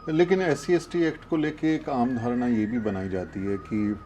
लेकिन SC/ST act को लेके एक आम धारणा ये भी बनाई जाती है कि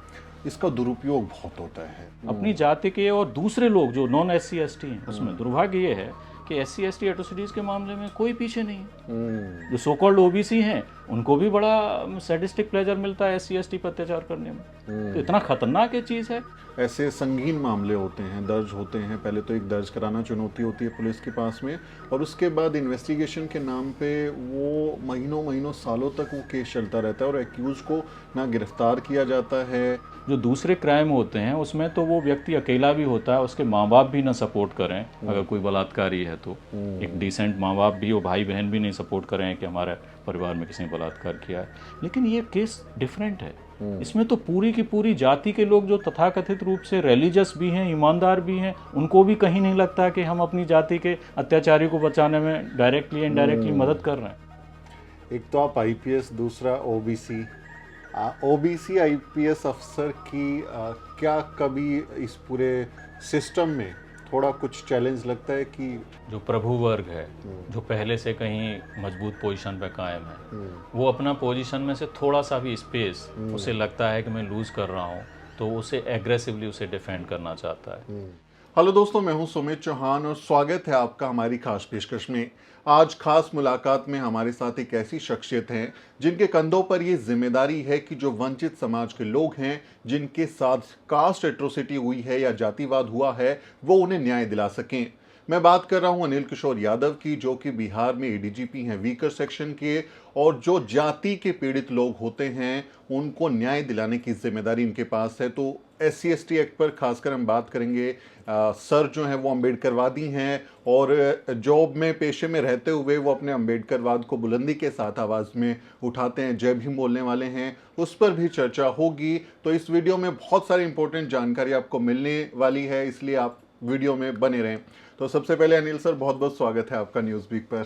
इसका दुरुपयोग बहुत होता है। अपनी जाति के और दूसरे लोग जो नॉन SC/ST हैं उसमें दुर्भाग्य ये है कि SC/ST एट्रोसिटीज़ के मामले में कोई पीछे नहीं है। जो सो कॉल्ड OBC हैं उनको भी बड़ा सैडिस्टिक प्लेजर मिलता है SC/ST पर अत्याचार करने में। तो इतना खतरनाक ये चीज़ है। ऐसे संगीन मामले होते हैं, दर्ज होते हैं, पहले तो एक दर्ज कराना चुनौती होती है पुलिस के पास में, और उसके बाद इन्वेस्टिगेशन के नाम पे वो महीनों महीनों सालों तक वो केस चलता रहता है और एक्यूज को ना गिरफ्तार किया जाता है। जो दूसरे क्राइम होते हैं उसमें तो वो व्यक्ति अकेला भी होता है, उसके माँ बाप भी ना सपोर्ट करें, अगर कोई बलात्कारी है तो एक डिसेंट माँ बाप भी और भाई बहन भी नहीं सपोर्ट करें कि हमारे परिवार में किसी ने बलात्कार किया है। लेकिन ये केस डिफरेंट है। इसमें तो पूरी की पूरी जाति के लोग जो तथाकथित रूप से रिलीजियस भी हैं, ईमानदार भी हैं, उनको भी कहीं नहीं लगता कि हम अपनी जाति के अत्याचारी को बचाने में डायरेक्टली इनडायरेक्टली मदद कर रहे हैं। एक तो आप IPS, दूसरा OBC। OBC IPS अफसर की क्या कभी इस पूरे सिस्टम में थोड़ा कुछ चैलेंज लगता है कि जो प्रभु वर्ग है, जो पहले से कहीं मजबूत पोजीशन पे कायम है, वो अपना पोजीशन में से थोड़ा सा भी स्पेस उसे लगता है कि मैं लूज कर रहा हूँ तो उसे एग्रेसिवली उसे डिफेंड करना चाहता है। हेलो दोस्तों, मैं हूं सुमित चौहान और स्वागत है आपका हमारी खास पेशकश में। आज खास मुलाकात में हमारे साथ एक ऐसी शख्सियत हैं जिनके कंधों पर ये जिम्मेदारी है कि जो वंचित समाज के लोग हैं, जिनके साथ कास्ट एट्रोसिटी हुई है या जातिवाद हुआ है, वो उन्हें न्याय दिला सकें। मैं बात कर रहा हूं अनिल किशोर यादव की, जो कि बिहार में ADGP हैं वीकर सेक्शन के, और जो जाति के पीड़ित लोग होते हैं उनको न्याय दिलाने की जिम्मेदारी इनके पास है। तो SC/ST एक्ट पर खासकर हम बात करेंगे। सर जो हैं वो अम्बेडकरवादी हैं और जॉब में, पेशे में रहते हुए वो अपने अम्बेडकरवाद को बुलंदी के साथ आवाज़ में उठाते हैं, जय भीम बोलने वाले हैं, उस पर भी चर्चा होगी। तो इस वीडियो में बहुत सारी इंपॉर्टेंट जानकारी आपको मिलने वाली है, इसलिए आप वीडियो में बने रहें। तो सबसे पहले अनिल सर, बहुत बहुत स्वागत है आपका न्यूज़वीक पर।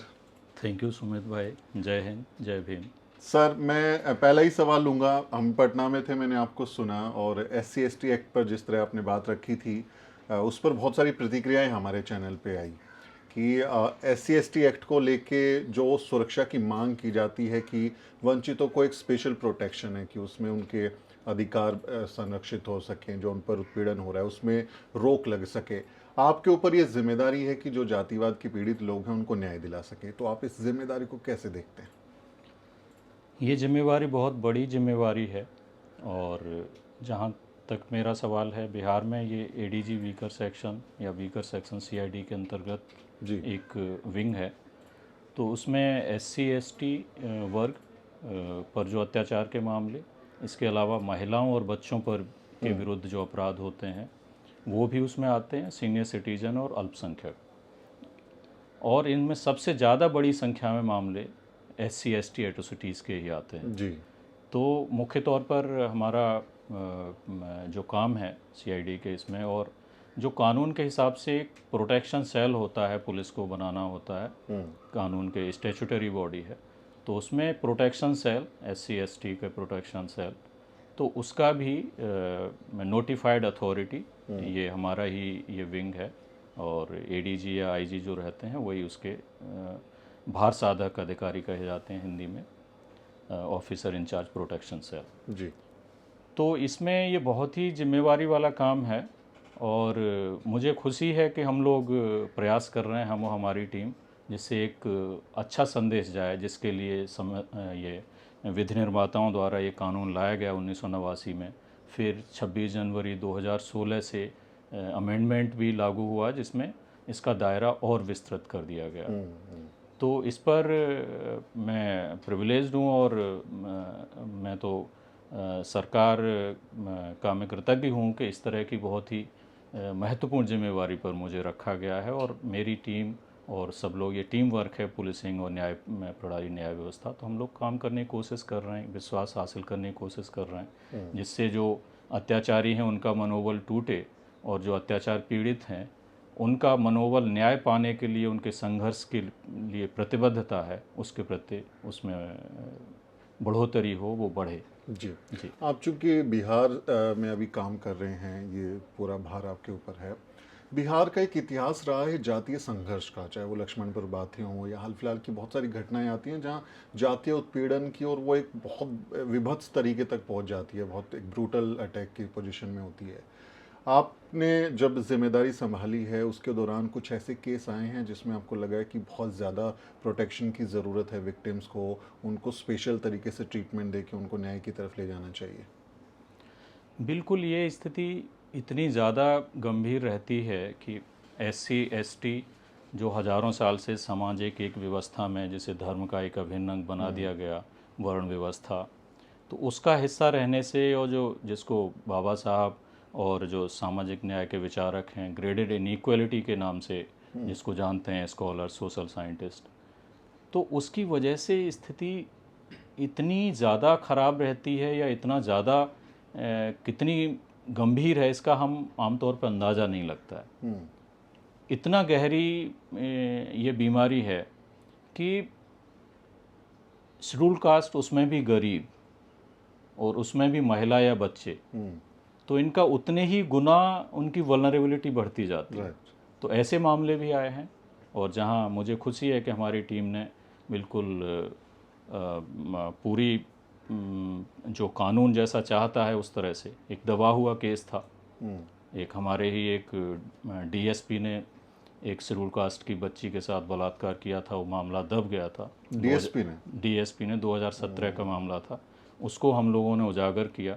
थैंक यू सुमित भाई, जय हिंद, जय भीम। सर, मैं पहला ही सवाल लूँगा। हम पटना में थे, मैंने आपको सुना, और SC/ST एक्ट पर जिस तरह आपने बात रखी थी उस पर बहुत सारी प्रतिक्रियाएं हमारे चैनल पे आई कि SC/ST एक्ट को लेके जो सुरक्षा की मांग की जाती है कि वंचितों को एक स्पेशल प्रोटेक्शन है, कि उसमें उनके अधिकार संरक्षित हो सकें, जो उन पर उत्पीड़न हो रहा है उसमें रोक लग सके। आपके ऊपर ये जिम्मेदारी है कि जो जातिवाद के पीड़ित लोग हैं उनको न्याय दिला सके, तो आप इस जिम्मेदारी को कैसे देखते हैं? ये जिम्मेवारी बहुत बड़ी जिम्मेवारी है, और जहाँ तक मेरा सवाल है, बिहार में ये ADG वीकर सेक्शन या वीकर सेक्शन CID के अंतर्गत जी। एक विंग है। तो उसमें SC/ST वर्ग पर जो अत्याचार के मामले, इसके अलावा महिलाओं और बच्चों पर के विरुद्ध जो अपराध होते हैं वो भी उसमें आते हैं, सीनियर सिटीजन और अल्पसंख्यक। और इनमें सबसे ज़्यादा बड़ी संख्या में मामले SC/ST एट्रोसिटीज़ के ही आते हैं। जी। तो मुख्य तौर पर हमारा जो काम है CID के इसमें, और जो कानून के हिसाब से एक प्रोटेक्शन सेल होता है, पुलिस को बनाना होता है, कानून के स्टैट्यूटरी बॉडी है, तो उसमें प्रोटेक्शन सेल, SC/ST के प्रोटेक्शन सेल, तो उसका भी नोटिफाइड अथॉरिटी ये हमारा ही ये विंग है, और ADG या IG जो रहते हैं वही उसके भार साधक अधिकारी कहे जाते हैं हिंदी में, ऑफिसर इंचार्ज प्रोटेक्शन सेल। जी। तो इसमें ये बहुत ही जिम्मेवारी वाला काम है, और मुझे खुशी है कि हम लोग प्रयास कर रहे हैं, हम और हमारी टीम, जिससे एक अच्छा संदेश जाए, जिसके लिए ये विधि निर्माताओं द्वारा ये कानून लाया गया 1989 में। फिर 26 जनवरी 2016 से अमेंडमेंट भी लागू हुआ, जिसमें इसका दायरा और विस्तृत कर दिया गया। तो इस पर मैं प्रिविलेज्ड हूँ, और मैं तो सरकार का मैं कृतज्ञ हूँ कि इस तरह की बहुत ही महत्वपूर्ण जिम्मेवारी पर मुझे रखा गया है, और मेरी टीम और सब लोग, ये टीम वर्क है, पुलिसिंग और न्याय प्रणाली, न्याय व्यवस्था, तो हम लोग काम करने की कोशिश कर रहे हैं, विश्वास हासिल करने की कोशिश कर रहे हैं, जिससे जो अत्याचारी हैं उनका मनोबल टूटे, और जो अत्याचार पीड़ित हैं उनका मनोबल न्याय पाने के लिए, उनके संघर्ष के लिए प्रतिबद्धता है, उसके प्रति उसमें बढ़ोतरी हो, वो बढ़े। जी। जी। आप चूंकि बिहार में अभी काम कर रहे हैं, ये पूरा भार आपके ऊपर है। बिहार का एक इतिहास रहा है जातीय संघर्ष का, चाहे वो लक्ष्मणपुर बातें हों या हाल फिलहाल की बहुत सारी घटनाएं आती हैं जहां जातीय उत्पीड़न की और वो एक बहुत विभत्स तरीके तक पहुंच जाती है, बहुत एक ब्रूटल अटैक की पोजीशन में होती है। आपने जब जिम्मेदारी संभाली है उसके दौरान कुछ ऐसे केस आए हैं जिसमें आपको लगा है कि बहुत ज़्यादा प्रोटेक्शन की ज़रूरत है विक्टिम्स को, उनको स्पेशल तरीके से ट्रीटमेंट दे के उनको न्याय की तरफ ले जाना चाहिए? बिल्कुल, ये स्थिति इतनी ज़्यादा गंभीर रहती है कि एससी एसटी जो हज़ारों साल से सामाजिक एक व्यवस्था में जिसे धर्म का एक अभिन्न अंग बना दिया गया, वर्ण व्यवस्था, तो उसका हिस्सा रहने से, और जो जिसको बाबा साहब और जो सामाजिक न्याय के विचारक हैं ग्रेडेड इनइक्वालिटी के नाम से जिसको जानते हैं स्कॉलर सोशल साइंटिस्ट, तो उसकी वजह से स्थिति इतनी ज़्यादा ख़राब रहती है या इतना ज़्यादा कितनी गंभीर है इसका हम आमतौर पर अंदाज़ा नहीं लगता है। इतना गहरी ये बीमारी है कि शेड्यूल कास्ट, उसमें भी गरीब और उसमें भी महिला या बच्चे, तो इनका उतने ही गुना उनकी वल्नरेबिलिटी बढ़ती जाती है। तो ऐसे मामले भी आए हैं, और जहां मुझे खुशी है कि हमारी टीम ने बिल्कुल पूरी जो कानून जैसा चाहता है उस तरह से, एक दबा हुआ केस था, एक हमारे ही एक डीएसपी ने एक शेड्यूल कास्ट की बच्ची के साथ बलात्कार किया था, वो मामला दब गया था। डीएसपी ने 2017 का मामला था, उसको हम लोगों ने उजागर किया।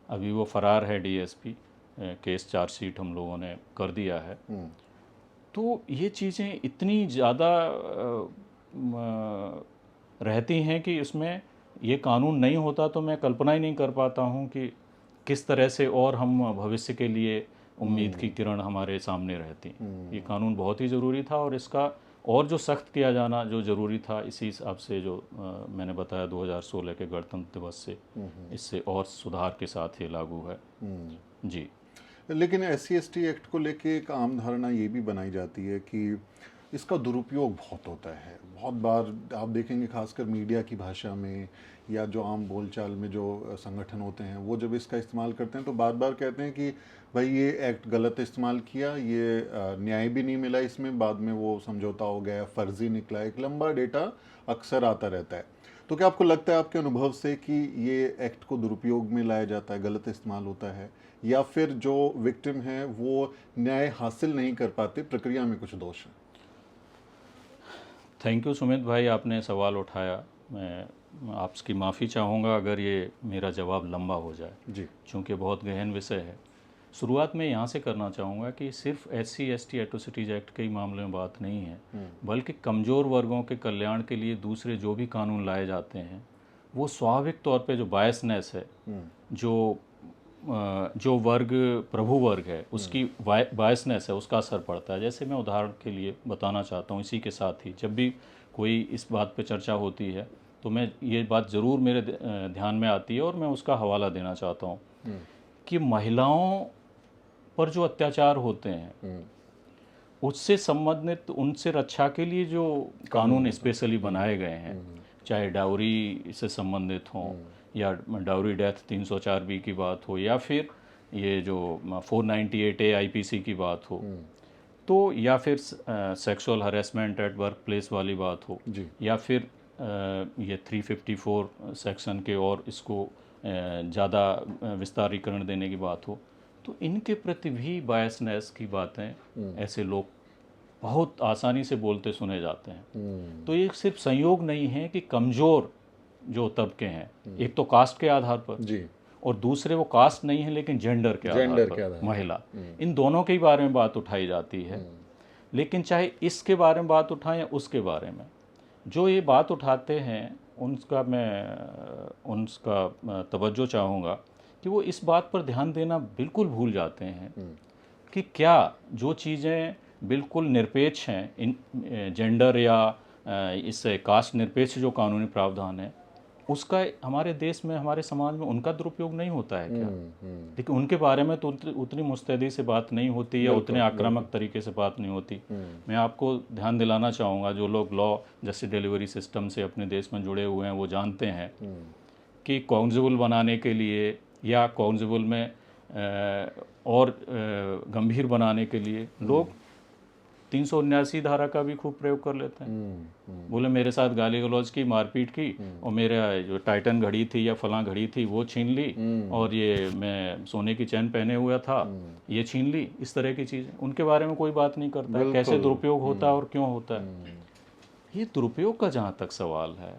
अभी वो फरार है डीएसपी, केस चार्जशीट हम लोगों ने कर दिया है। तो ये चीज़ें इतनी ज़्यादा रहती हैं कि इसमें ये कानून नहीं होता तो मैं कल्पना ही नहीं कर पाता हूँ कि किस तरह से और हम भविष्य के लिए उम्मीद की किरण हमारे सामने रहती। ये कानून बहुत ही ज़रूरी था, और इसका और जो सख्त किया जाना जो ज़रूरी था, इसी हिसाब से जो मैंने बताया 2016 के गणतंत्र दिवस से इससे और सुधार के साथ ये लागू है। जी। लेकिन SC/ST एक्ट को लेके एक आम धारणा ये भी बनाई जाती है कि इसका दुरुपयोग बहुत होता है। बहुत बार आप देखेंगे खासकर मीडिया की भाषा में या जो आम बोलचाल में जो संगठन होते हैं वो जब इसका इस्तेमाल करते हैं तो बार बार कहते हैं कि भाई ये एक्ट गलत इस्तेमाल किया, ये न्याय भी नहीं मिला इसमें, बाद में वो समझौता हो गया, फर्जी निकला, एक लंबा डेटा अक्सर आता रहता है। तो क्या आपको लगता है आपके अनुभव से कि ये एक्ट को दुरुपयोग में लाया जाता है, गलत इस्तेमाल होता है, या फिर जो विक्टिम है वो न्याय हासिल नहीं कर पाते, प्रक्रिया में कुछ दोष है? थैंक यू सुमित भाई, आपने सवाल उठाया। मैं आपकी माफ़ी चाहूँगा अगर ये मेरा जवाब लंबा हो जाए जी, क्योंकि बहुत गहन विषय है। शुरुआत में यहाँ से करना चाहूँगा कि सिर्फ SC/ST एट्रोसिटीज़ एक्ट के ही मामले में बात नहीं है, बल्कि कमज़ोर वर्गों के कल्याण के लिए दूसरे जो भी कानून लाए जाते हैं वो स्वाभाविक तौर पे जो बायसनेस है, जो वर्ग प्रभु वर्ग है उसकी बायसनेस है, उसका असर पड़ता है। जैसे मैं उदाहरण के लिए बताना चाहता हूँ, इसी के साथ ही जब भी कोई इस बात पे चर्चा होती है तो मैं ये बात ज़रूर मेरे ध्यान में आती है और मैं उसका हवाला देना चाहता हूँ कि महिलाओं पर जो अत्याचार होते हैं उससे संबंधित, उनसे रक्षा के लिए जो कानून स्पेशली बनाए गए हैं, चाहे डाउरी से संबंधित हों या डाउरी डेथ 304B की बात हो, या फिर ये जो 498A IPC की बात हो, तो या फिर sexual harassment at work place वाली बात हो, या फिर ये 354 सेक्शन के और इसको ज़्यादा विस्तारीकरण देने की बात हो, तो इनके प्रति भी बायसनेस की बातें ऐसे लोग बहुत आसानी से बोलते सुने जाते हैं। तो ये सिर्फ संयोग नहीं है कि कमज़ोर जो तबके हैं, एक तो कास्ट के आधार पर जी, और दूसरे वो कास्ट नहीं है लेकिन जेंडर के आधार पर महिला, इन दोनों के बारे में बात उठाई जाती है। लेकिन चाहे इसके बारे में बात उठाएं या उसके बारे में, जो ये बात उठाते हैं उनका तवज्जो चाहूँगा कि वो इस बात पर ध्यान देना बिल्कुल भूल जाते हैं कि क्या जो चीज़ें बिल्कुल निरपेक्ष हैं, इन जेंडर या इस कास्ट निरपेक्ष जो कानूनी प्रावधान है उसका हमारे देश में, हमारे समाज में उनका दुरुपयोग नहीं होता है क्या? लेकिन उनके बारे में तो उतनी मुस्तैदी से बात नहीं होती या उतने आक्रामक तरीके से बात नहीं होती। मैं आपको ध्यान दिलाना चाहूँगा, जो लोग लॉ जस्टिस डिलीवरी सिस्टम से अपने देश में जुड़े हुए हैं वो जानते हैं कि कॉन्जुगल बनाने के लिए या कॉन्जुगल में और गंभीर बनाने के लिए लोग 379 धारा का भी खूब प्रयोग कर लेते हैं। बोले मेरे साथ गाली गलौज की, मारपीट की, और मेरा जो टाइटन घड़ी थी या फलां घड़ी थी वो छीन ली, और ये मैं सोने की चैन पहने हुआ था ये छीन ली। इस तरह की चीज़ें उनके बारे में कोई बात नहीं करता है, कैसे दुरुपयोग होता है और क्यों होता है। ये दुरुपयोग का जहाँ तक सवाल है,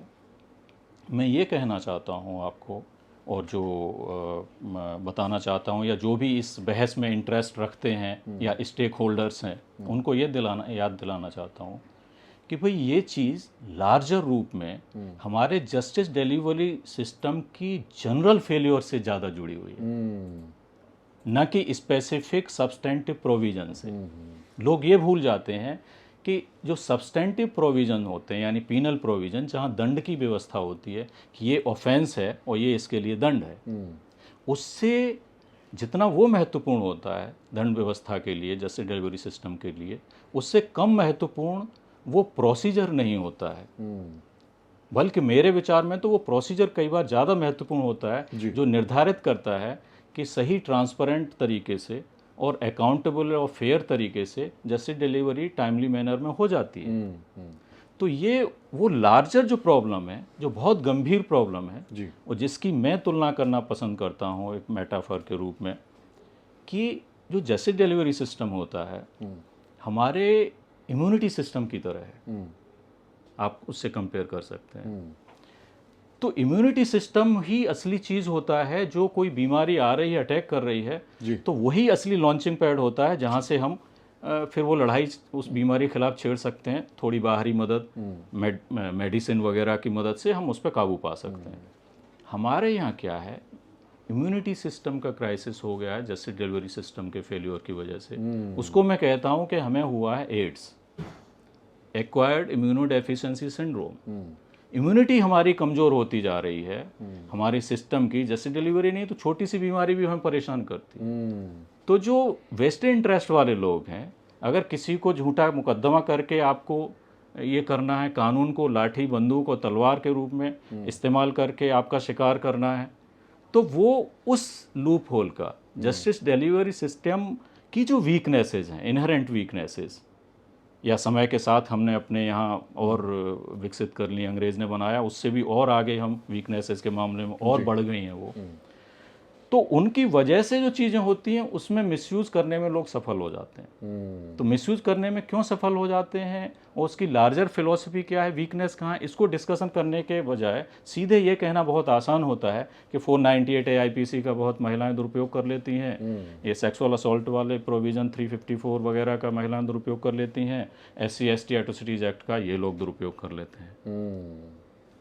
मैं ये कहना चाहता हूँ आपको, और जो बताना चाहता हूँ, या जो भी इस बहस में इंटरेस्ट रखते हैं या स्टेक होल्डर्स हैं, उनको ये याद दिलाना चाहता हूँ कि भाई ये चीज़ लार्जर रूप में हमारे जस्टिस डिलीवरी सिस्टम की जनरल फेल्योर से ज़्यादा जुड़ी हुई है, न कि स्पेसिफिक सब्सटेंटिव प्रोविजन से। लोग ये भूल जाते हैं कि जो सब्सटेंटिव प्रोविज़न होते हैं, यानी पीनल प्रोविज़न, जहाँ दंड की व्यवस्था होती है कि ये ऑफेंस है और ये इसके लिए दंड है, उससे जितना वो महत्वपूर्ण होता है दंड व्यवस्था के लिए, जस्टिस डिलीवरी सिस्टम के लिए, उससे कम महत्वपूर्ण वो प्रोसीजर नहीं होता है। बल्कि मेरे विचार में तो वो प्रोसीजर कई बार ज़्यादा महत्वपूर्ण होता है, जो निर्धारित करता है कि सही ट्रांसपेरेंट तरीके से और अकाउंटेबल और फेयर तरीके से जस्टिस डिलीवरी टाइमली मैनर में हो जाती है। तो ये वो लार्जर जो प्रॉब्लम है, जो बहुत गंभीर प्रॉब्लम है जी। और जिसकी मैं तुलना करना पसंद करता हूँ एक मेटाफर के रूप में, कि जो जस्टिस डिलीवरी सिस्टम होता है हमारे इम्यूनिटी सिस्टम की तरह है। आप उससे कंपेयर कर सकते हैं। तो इम्यूनिटी सिस्टम ही असली चीज़ होता है। जो कोई बीमारी आ रही है, अटैक कर रही है, तो वही असली लॉन्चिंग पैड होता है, जहाँ से हम फिर वो लड़ाई उस बीमारी के खिलाफ छेड़ सकते हैं। थोड़ी बाहरी मदद, मेडिसिन वगैरह की मदद से हम उस पर काबू पा सकते हैं। हमारे यहाँ क्या है, इम्यूनिटी सिस्टम का क्राइसिस हो गया है जस्टिस डिलीवरी सिस्टम के फेल्योर की वजह से। उसको मैं कहता हूँ कि हमें हुआ है AIDS, acquired immunodeficiency syndrome. Immunity हमारी कमज़ोर होती जा रही है, हमारे सिस्टम की। जैसे डिलीवरी नहीं तो छोटी सी बीमारी भी हमें परेशान करती। तो जो वेस्टेड इंटरेस्ट वाले लोग हैं, अगर किसी को झूठा मुकदमा करके आपको ये करना है, कानून को लाठी, बंदूक और तलवार के रूप में इस्तेमाल करके आपका शिकार करना है, तो वो उस लूप होल का, जस्टिस डिलीवरी सिस्टम की जो वीकनेसेस हैं, इनहेरेंट वीकनेसेस, या समय के साथ हमने अपने यहाँ और विकसित कर ली, अंग्रेज़ ने बनाया, उससे भी और आगे हम वीकनेसेस के मामले में और बढ़ गई हैं वो। तो उनकी वजह से जो चीज़ें होती हैं उसमें मिसयूज़ करने में लोग सफल हो जाते हैं। तो मिसयूज़ करने में क्यों सफल हो जाते हैं और उसकी लार्जर फिलॉसफी क्या है, वीकनेस कहाँ है, इसको डिस्कशन करने के बजाय सीधे ये कहना बहुत आसान होता है कि 498 AIPC का बहुत महिलाएं दुरुपयोग कर लेती हैं, ये सेक्सुअल असॉल्ट वाले प्रोविज़न 354 वगैरह का महिलाएं दुरुपयोग कर लेती हैं, SC ST एट्रोसिटीज़ एक्ट का ये लोग दुरुपयोग कर लेते हैं।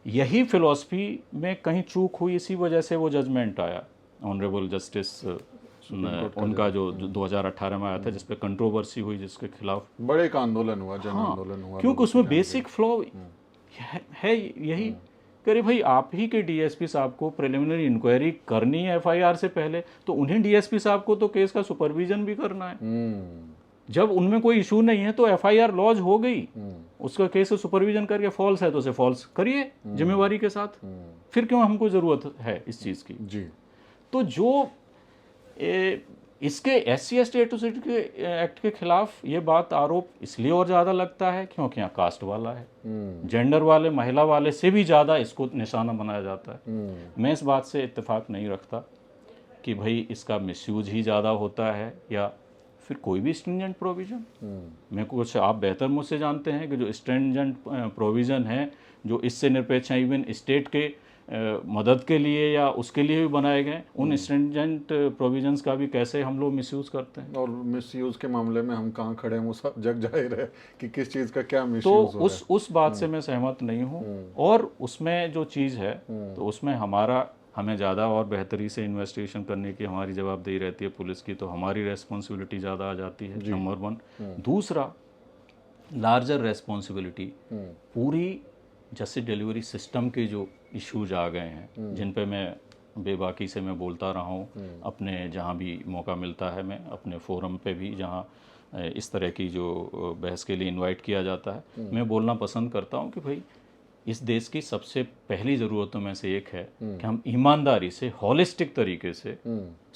यही फिलॉसफी में कहीं चूक हुई, इसी वजह से वो जजमेंट आया ऑनरेबल जस्टिस उनका जो 2018 में आया था, जिस पे कंट्रोवर्सी हुई, जिसके खिलाफ बड़े एक आंदोलन हुआ, जन आंदोलन हुआ, क्योंकि उसमें बेसिक फ्लॉ है यही कि भाई आप ही के DSP साहब को प्रिलिमिनरी इंक्वायरी करनी है FIR से पहले, तो उन्हें DSP साहब को तो केस का सुपरविजन भी करना है। जब उनमें कोई इशू नहीं है तो FIR लॉज हो गई, उसका केस सुपरविजन करके फॉल्स है तो उसे फॉल्स करिए जिम्मेवारी के साथ। फिर क्यों हमको ज़रूरत है इस चीज़ की जी। तो जो इसके SC ST एट्रोसिटी एक्ट के खिलाफ ये बात आरोप इसलिए और ज़्यादा लगता है क्योंकि यहाँ कास्ट वाला है, जेंडर वाले, महिला वाले से भी ज़्यादा इसको निशाना बनाया जाता है। मैं इस बात से इत्तेफाक नहीं रखता कि भाई इसका मिसयूज ही ज़्यादा होता है या फिर कोई भी स्ट्रिंजेंट प्रोविज़न। मैं कुछ, आप बेहतर मुझसे जानते हैं कि जो स्ट्रिंजेंट प्रोविज़न है जो इससे निरपेक्ष हैं, इवन स्टेट के मदद के लिए या उसके लिए भी बनाए गए, उन स्ट्रिंजेंट प्रोविजंस का भी कैसे हम लोग मिसयूज़ करते हैं। और मिसयूज़ के मामले में हम कहाँ खड़े हैं वो सब जग जाहिर है कि किस चीज़ का क्या मिसयूज़ हो रहा है। तो उस बात से मैं सहमत नहीं हूँ। और उसमें जो चीज़ है तो उसमें हमें ज़्यादा और बेहतरी से इन्वेस्टिगेशन करने की हमारी जवाबदेही रहती है पुलिस की, तो हमारी रेस्पॉन्सिबिलिटी ज़्यादा आ जाती है, नंबर 1। दूसरा, लार्जर रेस्पॉन्सिबिलिटी पूरी जस्टिस डिलीवरी सिस्टम के जो इश्यूज आ गए हैं, जिन पे मैं बेबाकी से मैं बोलता रहा हूँ, अपने जहाँ भी मौका मिलता है, मैं अपने फोरम पे भी जहाँ इस तरह की जो बहस के लिए इनवाइट किया जाता है, मैं बोलना पसंद करता हूँ कि भाई इस देश की सबसे पहली ज़रूरतों में से एक है कि हम ईमानदारी से, हॉलिस्टिक तरीके से,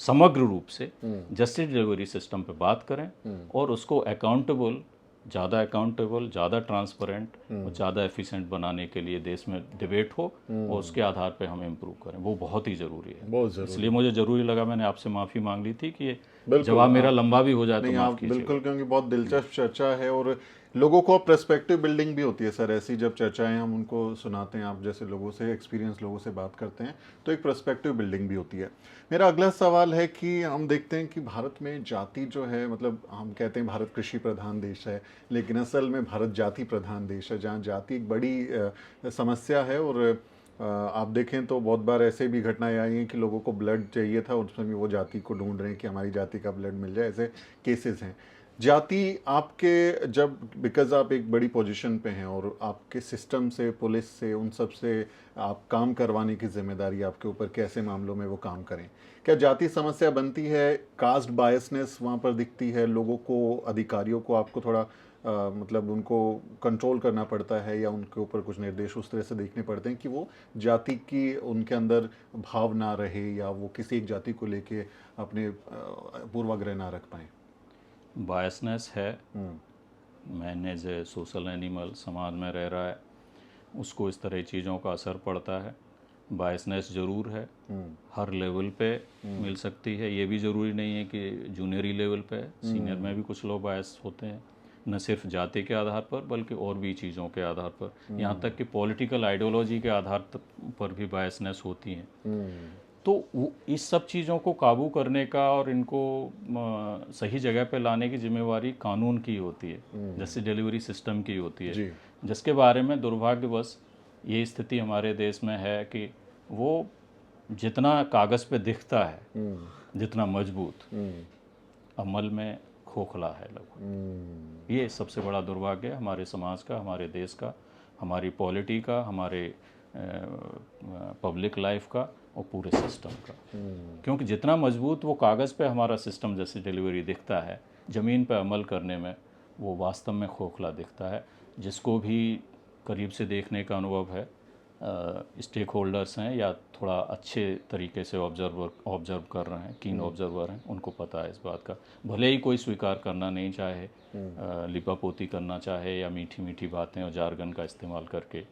समग्र रूप से जस्टिस डिलीवरी सिस्टम पे बात करें और उसको अकाउंटेबल, ज़्यादा ट्रांसपेरेंट और ज़्यादा एफिशिएंट बनाने के लिए देश में डिबेट हो और उसके आधार पे हम इम्प्रूव करें। वो बहुत ही ज़रूरी है। बहुत ज़रूरी। इसलिए मुझे ज़रूरी लगा, मैंने आपसे माफ़ी मांग ली थी कि ये बिल्कुल, जवाब मेरा लंबा भी हो जाए तो नहीं माफ़ आप कीजिएगा। बिल्कुल, क्योंकि बहुत दिलचस्प चर्चा है और लोगों को पर्सपेक्टिव बिल्डिंग भी होती है सर। ऐसी जब चर्चाएं हम उनको सुनाते हैं, आप जैसे लोगों से, एक्सपीरियंस लोगों से बात करते हैं, तो एक पर्सपेक्टिव बिल्डिंग भी होती है। मेरा अगला सवाल है कि हम देखते हैं कि भारत में जाति जो है, मतलब हम कहते हैं भारत कृषि प्रधान देश है, लेकिन असल में भारत जाति प्रधान देश है, जहाँ जाति एक बड़ी समस्या है। और आप देखें तो बहुत बार ऐसे भी घटनाएं आई हैं कि लोगों को ब्लड चाहिए था, उसमें भी वो जाति को ढूंढ रहे हैं कि हमारी जाति का ब्लड मिल जाए। ऐसे केसेस हैं। जाति आपके, जब बिकॉज आप एक बड़ी पोजीशन पे हैं और आपके सिस्टम से, पुलिस से, उन सब से आप काम करवाने की जिम्मेदारी आपके ऊपर, कैसे मामलों में वो काम करें, क्या जाति समस्या बनती है? कास्ट बायसनेस वहाँ पर दिखती है? लोगों को, अधिकारियों को आपको थोड़ा मतलब उनको कंट्रोल करना पड़ता है, या उनके ऊपर कुछ निर्देश उस तरह से देखने पड़ते हैं कि वो जाति की उनके अंदर भाव ना रहे, या वो किसी एक जाति को लेके अपने पूर्वाग्रह ना रख पाए? बायसनेस है। Man as a social animal समाज में रह रहा है, उसको इस तरह चीज़ों का असर पड़ता है। बायसनेस ज़रूर है, हर लेवल पे मिल सकती है। ये भी ज़रूरी नहीं है कि जूनियरी लेवल पे, सीनियर में भी कुछ लोग बायस होते हैं, न सिर्फ जाति के आधार पर बल्कि और भी चीज़ों के आधार पर, यहाँ तक कि पॉलिटिकल आइडियोलॉजी के आधार पर भी बायसनेस होती हैं। तो इस सब चीज़ों को काबू करने का और इनको सही जगह पे लाने की जिम्मेवारी कानून की होती है, जस्टिस डिलीवरी सिस्टम की होती है, जिसके बारे में दुर्भाग्यवश ये स्थिति हमारे देश में है कि वो जितना कागज़ पे दिखता है, जितना मजबूत, अमल में खोखला है लगभग। ये सबसे बड़ा दुर्भाग्य है हमारे समाज का, हमारे देश का, हमारी पॉलिटी का, हमारे पब्लिक लाइफ का और पूरे सिस्टम का। क्योंकि जितना मजबूत वो कागज़ पे हमारा सिस्टम जैसे डिलीवरी दिखता है, ज़मीन पे अमल करने में वो वास्तव में खोखला दिखता है। जिसको भी करीब से देखने का अनुभव है, स्टेक होल्डर्स हैं या थोड़ा अच्छे तरीके से ऑब्जर्व कर रहे हैं, कीन ऑब्जर्वर हैं, उनको पता है इस बात का। भले ही कोई स्वीकार करना नहीं चाहे, लिपापोती करना चाहे या मीठी मीठी बातें और जार्गन का इस्तेमाल करके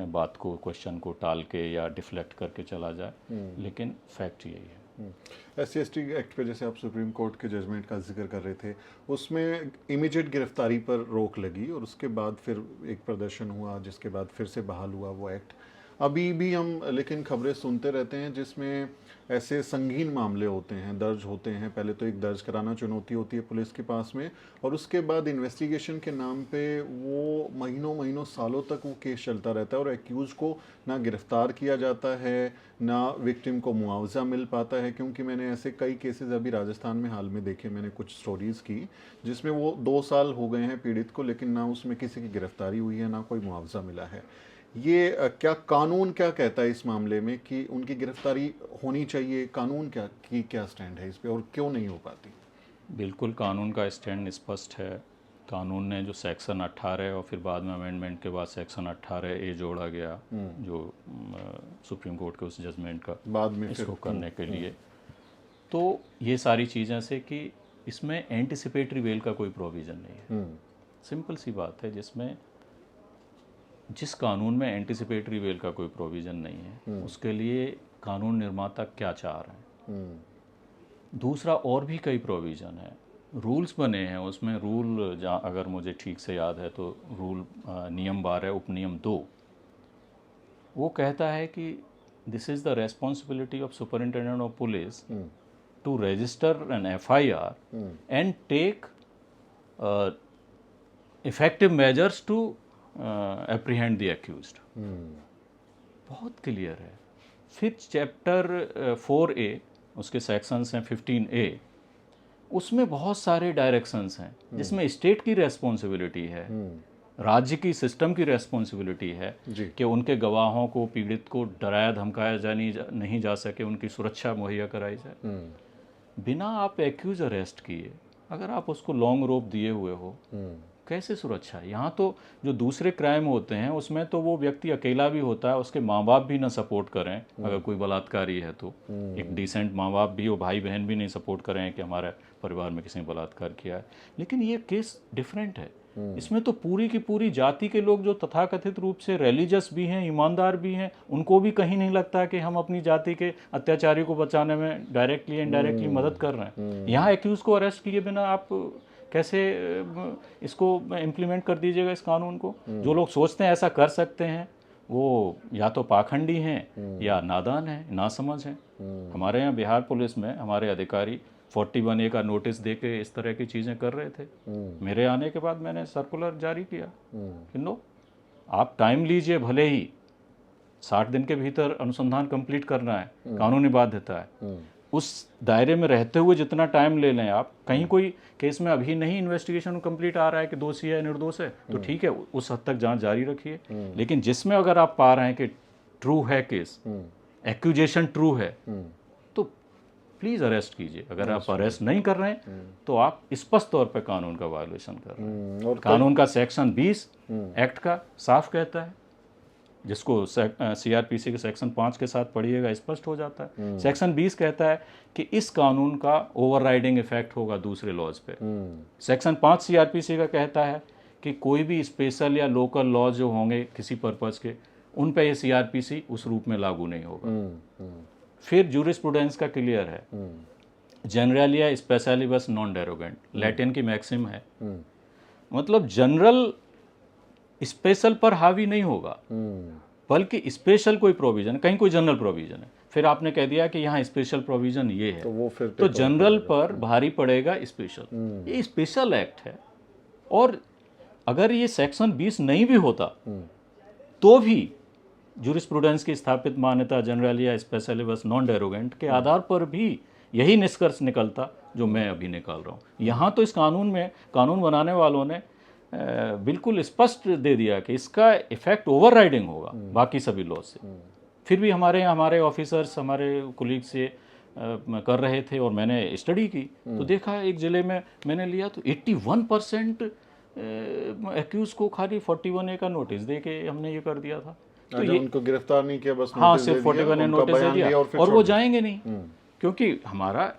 बात को, क्वेश्चन को टाल के या डिफ्लेक्ट करके चला जाए, लेकिन फैक्ट यही है। SC/ST एक्ट पे जैसे आप सुप्रीम कोर्ट के जजमेंट का जिक्र कर रहे थे, उसमें इमीडिएट गिरफ्तारी पर रोक लगी और उसके बाद फिर एक प्रदर्शन हुआ, जिसके बाद फिर से बहाल हुआ वो एक्ट। अभी भी हम लेकिन खबरें सुनते रहते हैं जिसमें ऐसे संगीन मामले होते हैं, दर्ज होते हैं। पहले तो एक दर्ज कराना चुनौती होती है पुलिस के पास में, और उसके बाद इन्वेस्टिगेशन के नाम पे वो महीनों महीनों सालों तक वो केस चलता रहता है और एक्यूज को ना गिरफ्तार किया जाता है, ना विक्टिम को मुआवजा मिल पाता है। क्योंकि मैंने ऐसे कई केसेस अभी राजस्थान में हाल में देखे, मैंने कुछ स्टोरीज़ की जिसमें वो 2 साल हो गए हैं पीड़ित को, लेकिन ना उसमें किसी की गिरफ्तारी हुई है, ना कोई मुआवजा मिला है। ये क्या कानून क्या कहता है इस मामले में कि उनकी गिरफ्तारी होनी चाहिए? कानून क्या स्टैंड है इस पे और क्यों नहीं हो पाती? बिल्कुल कानून का स्टैंड स्पष्ट है। कानून ने जो सेक्शन 18 और फिर बाद में अमेंडमेंट के बाद सेक्शन 18A जोड़ा गया, जो सुप्रीम कोर्ट के उस जजमेंट का बाद में इसको करने के लिए, तो ये सारी चीज़ें से कि इसमें एंटिसिपेटरी बेल का कोई प्रोविज़न नहीं है। सिंपल सी बात है, जिस कानून में एंटिसिपेटरी बेल का कोई प्रोविज़न नहीं है, उसके लिए कानून निर्माता क्या चाह रहे हैं। दूसरा, और भी कई प्रोविज़न है, रूल्स बने हैं उसमें। रूल जहाँ, अगर मुझे ठीक से याद है तो रूल नियम 12 उपनियम 2, वो कहता है कि this is the responsibility of superintendent of police to register an FIR and take effective measures to apprehend the accused. बहुत क्लियर है। फिर चैप्टर 4A, उसके सेक्शंस हैं 15A, उसमें बहुत सारे डायरेक्शंस हैं जिसमें स्टेट की रेस्पॉन्सिबिलिटी है, राज्य की सिस्टम की रेस्पॉन्सिबिलिटी है कि उनके गवाहों को, पीड़ित को डराया धमकाया नहीं जा सके, उनकी सुरक्षा मुहैया कराई जाए। बिना आप एक्यूज अरेस्ट किए अगर आप उसको लॉन्ग रोप दिए हुए हो कैसे सुरक्षा है? यहाँ तो जो दूसरे क्राइम होते हैं उसमें तो वो व्यक्ति अकेला भी होता है, उसके माँ बाप भी ना सपोर्ट करें अगर कोई बलात्कारी है तो, एक डिसेंट माँ बाप भी हो, भाई बहन भी नहीं सपोर्ट करें कि हमारे परिवार में किसी ने बलात्कार किया है। लेकिन ये केस डिफरेंट है, इसमें तो पूरी की पूरी जाति के लोग जो तथाकथित रूप से रिलीजियस भी हैं, ईमानदार भी हैं, उनको भी कहीं नहीं लगता कि हम अपनी जाति के अत्याचारी को बचाने में डायरेक्टली इनडायरेक्टली मदद कर रहे हैं। यहाँ एक्यूज को अरेस्ट किए बिना आप कैसे इसको इम्प्लीमेंट कर दीजिएगा इस कानून को? जो लोग सोचते हैं ऐसा कर सकते हैं वो या तो पाखंडी हैं या नादान हैं, नासमझ हैं। हमारे यहाँ बिहार पुलिस में हमारे अधिकारी 41A का नोटिस दे के इस तरह की चीज़ें कर रहे थे। मेरे आने के बाद मैंने सर्कुलर जारी किया कि नो, आप टाइम लीजिए, भले ही 60 दिन के भीतर अनुसंधान कंप्लीट करना है, कानूनी बाध्यता है। उस दायरे में रहते हुए जितना टाइम ले लें आप, कहीं कोई केस में अभी नहीं इन्वेस्टिगेशन कंप्लीट आ रहा है कि दोषी है निर्दोष है, तो ठीक है, उस हद तक जांच जारी रखिए। लेकिन जिसमें अगर आप पा रहे हैं कि ट्रू है केस, एक्यूजेशन ट्रू है, तो प्लीज अरेस्ट कीजिए। अगर आप अरेस्ट नहीं कर रहे हैं तो आप स्पष्ट तौर पर कानून का वायोलेशन कर रहे हैं। और कानून का सेक्शन 20 एक्ट का साफ कहता है, जिसको सीआरपीसी के सेक्शन 5 के साथ पढ़िएगा स्पष्ट हो जाता है। सेक्शन 20 कहता है कि इस कानून का ओवरराइडिंग इफेक्ट होगा दूसरे लॉज पे। सेक्शन 5 सीआरपीसी का कहता है कि कोई भी स्पेशल या लोकल लॉ जो होंगे किसी पर्पज़ के, उन पे ये सीआरपीसी उस रूप में लागू नहीं होगा। फिर जूरिस्प्रूडेंस का क्लियर है, जनरलिया स्पेशलिबस नॉन डेरोगेंट, लैटिन की मैक्सिम है, मतलब जनरल स्पेशल पर हावी नहीं होगा, बल्कि स्पेशल कोई प्रोविजन, कहीं कोई जनरल प्रोविजन है, फिर आपने कह दिया कि यहाँ स्पेशल प्रोविजन ये है, तो जनरल पर भारी पड़ेगा स्पेशल। ये स्पेशल एक्ट है। और अगर ये सेक्शन 20 नहीं भी होता तो भी जूरिस्प्रूडेंस की स्थापित मान्यता जनरल या स्पेशलिबस नॉन डेरोगेंट के आधार पर भी यही निष्कर्ष निकलता जो मैं अभी निकाल रहा हूँ। यहाँ तो इस कानून में कानून बनाने वालों ने बिल्कुल स्पष्ट दे दिया कि इसका इफेक्ट ओवरराइडिंग होगा बाकी सभी लॉ से। फिर भी हमारे ऑफिसर्स, हमारे कोलीग से कर रहे थे, और मैंने स्टडी की तो देखा एक ज़िले में मैंने लिया तो 81% एक्यूज को खाली 41A का नोटिस दे के हमने ये कर दिया था। तो ये उनको गिरफ्तार नहीं किया, बस हाँ, सिर्फ 41A नोटिस दे दिया, और वो जाएंगे नहीं क्योंकि हमारा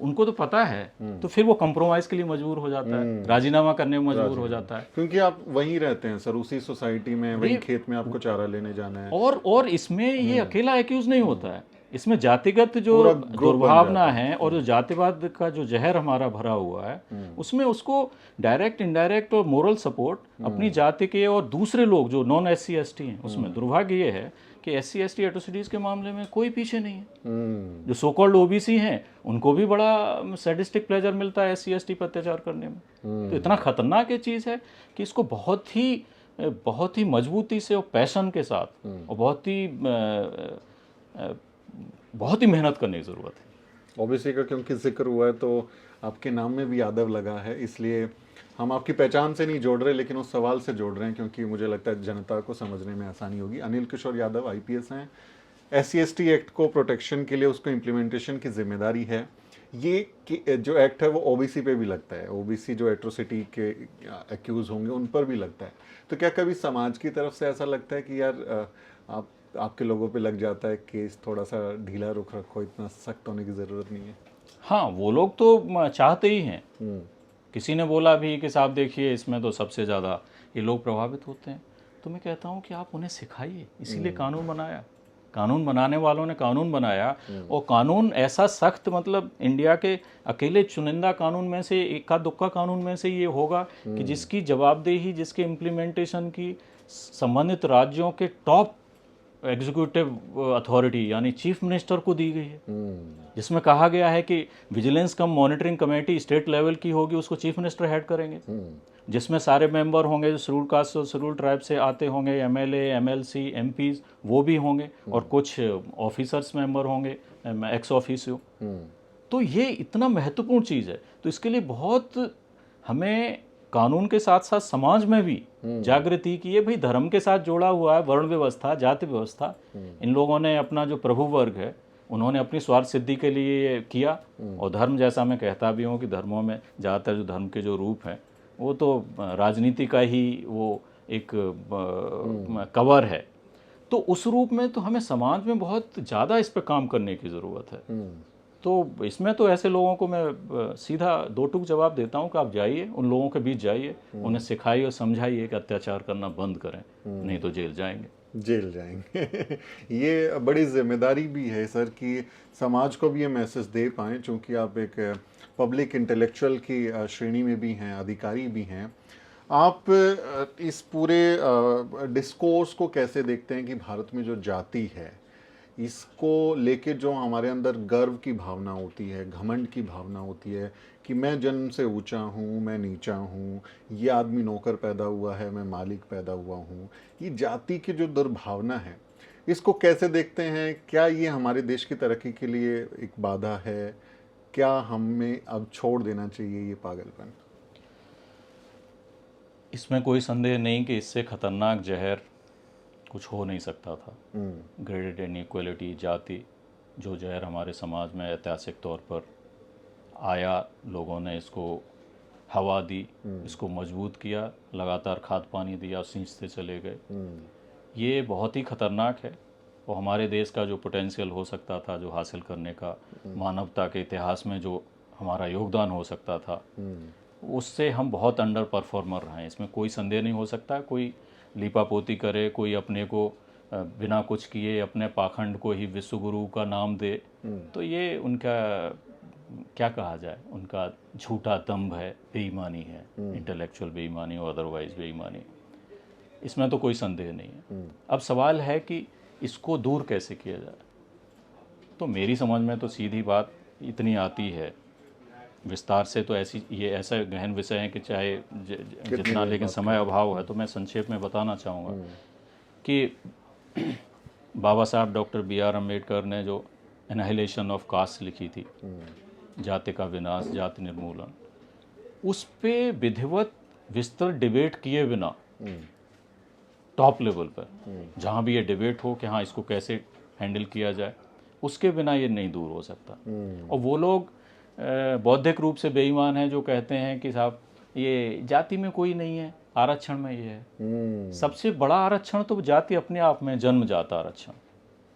उनको तो पता है, तो फिर वो कंप्रोमाइज के लिए मजबूर हो जाता है, राजीनामा करने में मजबूर हो जाता है, क्योंकि आप वहीं रहते हैं सर, उसी सोसाइटी में, वहीं खेत में आपको चारा लेने जाना है। और इसमें ये अकेला एक्यूज नहीं होता है, इसमें जातिगत जो दुर्भावना है और जो जातिवाद का जो जहर हमारा भरा हुआ है, उसमें उसको डायरेक्ट, इनडायरेक्ट और मोरल सपोर्ट अपनी जाति के और दूसरे लोग जो नॉन SC ST हैं, उसमें दुर्भाग्य ये है कि SC ST एट्रोसिटीज के मामले में कोई पीछे नहीं है। जो सो कॉल्ड OBC हैं उनको भी बड़ा सैडिस्टिक प्लेजर मिलता है SC ST पर अत्याचार करने में। तो इतना खतरनाक ये चीज़ है कि इसको बहुत ही मजबूती से और पैशन के साथ और बहुत ही मेहनत करने की ज़रूरत है। OBC का क्योंकि जिक्र हुआ है तो आपके नाम में भी यादव लगा है, इसलिए हम आपकी पहचान से नहीं जोड़ रहे लेकिन उस सवाल से जोड़ रहे हैं क्योंकि मुझे लगता है जनता को समझने में आसानी होगी। अनिल किशोर यादव IPS हैं, SC ST एक्ट को प्रोटेक्शन के लिए उसको इम्प्लीमेंटेशन की जिम्मेदारी है। ये जो एक्ट है वो OBC पे भी लगता है, OBC जो एट्रोसिटी के एक्यूज होंगे उन पर भी लगता है। तो क्या कभी समाज की तरफ से ऐसा लगता है कि यार आपके लोगों पे लग जाता है केस, थोड़ा सा ढीला रुख रखो, इतना सख्त होने की ज़रूरत नहीं है? हाँ, वो लोग तो चाहते ही हैं। किसी ने बोला भी कि साहब देखिए इसमें तो सबसे ज़्यादा ये लोग प्रभावित होते हैं, तो मैं कहता हूँ कि आप उन्हें सिखाइए, इसीलिए कानून बनाया, कानून बनाने वालों ने कानून बनाया। और कानून ऐसा सख्त, मतलब इंडिया के अकेले चुनिंदा कानून में से, इक्का दुक्का कानून में से ये होगा कि जिसकी जवाबदेही, जिसके इम्प्लीमेंटेशन की संबंधित राज्यों के टॉप एग्जीक्यूटिव अथॉरिटी यानी चीफ मिनिस्टर को दी गई है, जिसमें कहा गया है कि विजिलेंस कम मॉनिटरिंग कमेटी स्टेट लेवल की होगी, उसको चीफ मिनिस्टर हेड करेंगे, जिसमें सारे मेंबर होंगे जो शेड्यूल कास्ट और शेड्यूल ट्राइब से आते होंगे, MLA MLC MPs वो भी होंगे, और कुछ ऑफिसर्स मेंबर होंगे एक्स ऑफिसियो। तो ये इतना महत्वपूर्ण चीज़ है, तो इसके लिए बहुत हमें कानून के साथ साथ समाज में भी जागृति की है। भाई धर्म के साथ जोड़ा हुआ है, वर्ण व्यवस्था, जाति व्यवस्था, इन लोगों ने अपना जो प्रभु वर्ग है उन्होंने अपनी स्वार्थ सिद्धि के लिए किया। और धर्म, जैसा मैं कहता भी हूँ कि धर्मों में ज़्यादातर जो धर्म के जो रूप हैं वो तो राजनीति का ही वो एक कवर है। तो उस रूप में तो हमें समाज में बहुत ज़्यादा इस पे काम करने की ज़रूरत है। तो इसमें तो ऐसे लोगों को मैं सीधा दो टूक जवाब देता हूँ कि आप जाइए, उन लोगों के बीच जाइए, उन्हें सिखाइए और समझाइए कि अत्याचार करना बंद करें, नहीं तो जेल जाएंगे। जेल जाएंगे। ये बड़ी जिम्मेदारी भी है सर कि समाज को भी ये मैसेज दे पाएँ, चूँकि आप एक पब्लिक इंटेलेक्चुअल की श्रेणी में भी हैं, अधिकारी भी हैं। आप इस पूरे डिस्कोर्स को कैसे देखते हैं कि भारत में जो जाति है, इसको लेके जो हमारे अंदर गर्व की भावना होती है, घमंड की भावना होती है कि मैं जन्म से ऊंचा हूँ, मैं नीचा हूँ, ये आदमी नौकर पैदा हुआ है, मैं मालिक पैदा हुआ हूँ, ये जाति की जो दुर्भावना है, इसको कैसे देखते हैं? क्या ये हमारे देश की तरक्की के लिए एक बाधा है? क्या हमें अब छोड़ देना चाहिए ये पागलपन? इसमें कोई संदेह नहीं कि इससे खतरनाक जहर कुछ हो नहीं सकता था। ग्रेडेड इनइक्वलिटी, जाति, जो जहर हमारे समाज में ऐतिहासिक तौर पर आया, लोगों ने इसको हवा दी, इसको मजबूत किया, लगातार खाद पानी दिया, सींचते चले गए। ये बहुत ही खतरनाक है। वो हमारे देश का जो पोटेंशियल हो सकता था, जो हासिल करने का, मानवता के इतिहास में जो हमारा योगदान हो सकता था, उससे हम बहुत अंडर परफॉर्मर रहे हैं, इसमें कोई संदेह नहीं हो सकता। कोई लीपापोती करे, कोई अपने को बिना कुछ किए अपने पाखंड को ही विश्वगुरु का नाम दे, तो ये उनका क्या कहा जाए, उनका झूठा दम्भ है, बेईमानी है, इंटेलेक्चुअल बेईमानी और अदरवाइज बेईमानी, इसमें तो कोई संदेह नहीं है। अब सवाल है कि इसको दूर कैसे किया जाए। तो मेरी समझ में तो सीधी बात इतनी आती है, विस्तार से तो ये ऐसा गहन विषय है कि चाहे जितना, लेकिन समय अभाव है तो मैं संक्षेप में बताना चाहूँगा कि बाबा साहब डॉक्टर B.R. अम्बेडकर ने जो एनाहिलेशन ऑफ कास्ट लिखी थी, जाति का विनाश, जाति निर्मूलन, उस पे विधिवत विस्तृत डिबेट किए बिना टॉप लेवल पर जहाँ भी ये डिबेट हो कि हाँ इसको कैसे हैंडल किया जाए, उसके बिना ये नहीं दूर हो सकता। और वो लोग बौद्धिक रूप से बेईमान हैं जो कहते हैं कि साहब ये जाति में कोई नहीं है, आरक्षण में ये है। सबसे बड़ा आरक्षण तो जाति अपने आप में, जन्मजात आरक्षण।